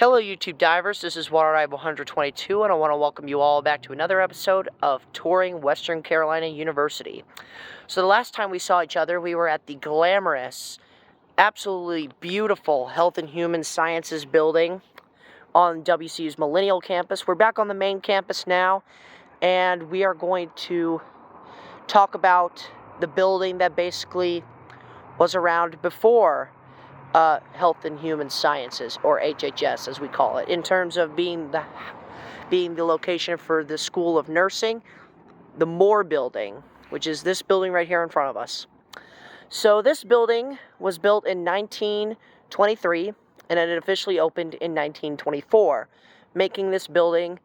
Hello YouTube divers, this is Water Dive 122 and I want to welcome you all back to another episode of Touring Western Carolina University. So the last time we saw each other, we were at the glamorous, absolutely beautiful Health and Human Sciences building on WCU's Millennial campus. We're back on the main campus now, and we are going to talk about the building that basically was around before Health and Human Sciences, or HHS as we call it, in terms of being the location for the School of Nursing, the Moore Building, which is this building right here in front of us. So this building was built in 1923, and it officially opened in 1924, making this building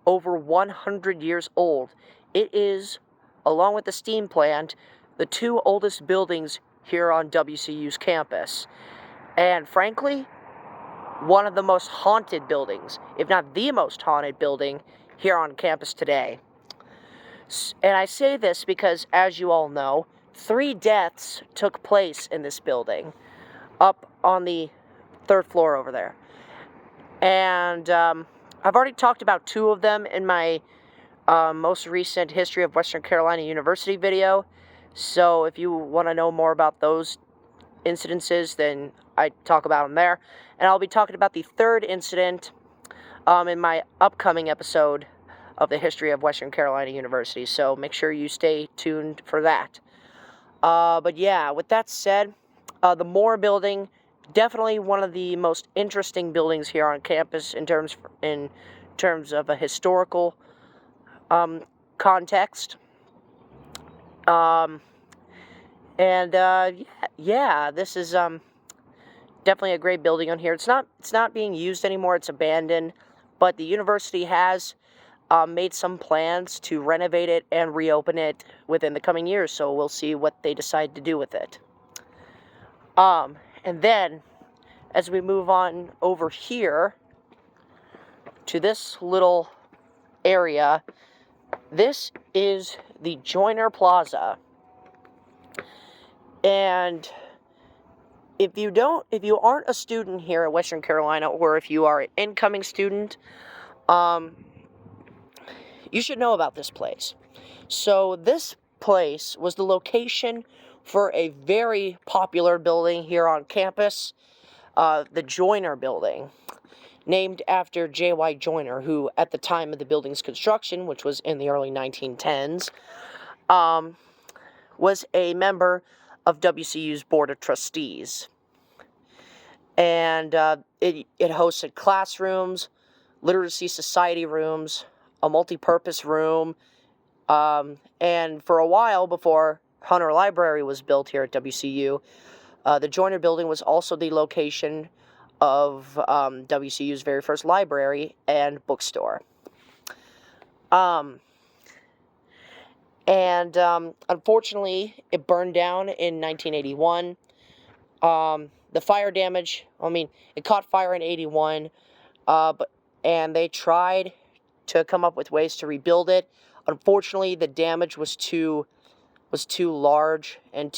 over 100 years old. It is, along with the steam plant, the two oldest buildings here on WCU's campus. And frankly, one of the most haunted buildings, if not the most haunted building, here on campus today. And I say this because, as you all know, 3 deaths took place in this building, up on the 3rd floor over there. And I've already talked about 2 of them in my most recent History of Western Carolina University video. So if you want to know more about those incidences, then I talk about them there. And I'll be talking about the 3rd incident in my upcoming episode of the History of Western Carolina University. So make sure you stay tuned for that. But yeah, with that said, the Moore Building, definitely one of the most interesting buildings here on campus in terms of a historical context. Yeah, this is definitely a great building on here. It's not being used anymore. It's abandoned, but the university has made some plans to renovate it and reopen it within the coming years. So we'll see what they decide to do with it. And then, as we move on over here to this little area, this is the Joyner Plaza. And if you aren't a student here at Western Carolina, or if you are an incoming student, you should know about this place. So this place was the location for a very popular building here on campus, the Joyner Building, named after J.Y. Joyner, who at the time of the building's construction, which was in the early 1910s, was a member of WCU's Board of Trustees. And it hosted classrooms, literacy society rooms, a multi-purpose room, and for a while before Hunter Library was built here at WCU, the Joyner Building was also the location of WCU's very first library and bookstore. Unfortunately, it burned down in 1981. The fire damage, it caught fire in 81, and they tried to come up with ways to rebuild it. Unfortunately, the damage was too large and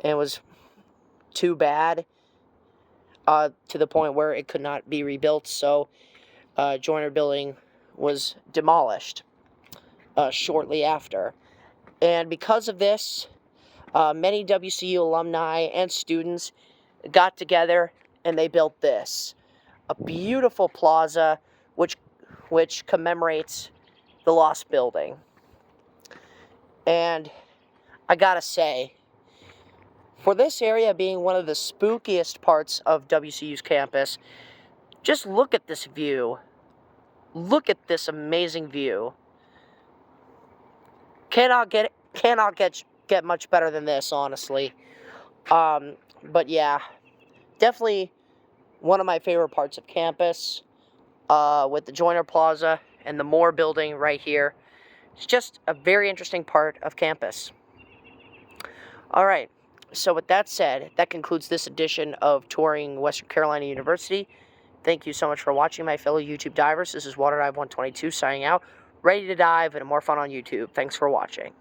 was too bad, to the point where it could not be rebuilt. So, Joyner Building was demolished shortly after. And because of this, many WCU alumni and students got together and they built this, a beautiful plaza which commemorates the lost building. And I gotta say, for this area being one of the spookiest parts of WCU's campus, just look at this view. Look at this amazing view. Cannot get much better than this, honestly. But yeah, definitely one of my favorite parts of campus, with the Joyner Plaza and the Moore Building right here. It's just a very interesting part of campus. Alright, so with that said, that concludes this edition of Touring Western Carolina University. Thank you so much for watching, my fellow YouTube divers. This is Water Dive 122 signing out, ready to dive and more fun on YouTube. Thanks for watching.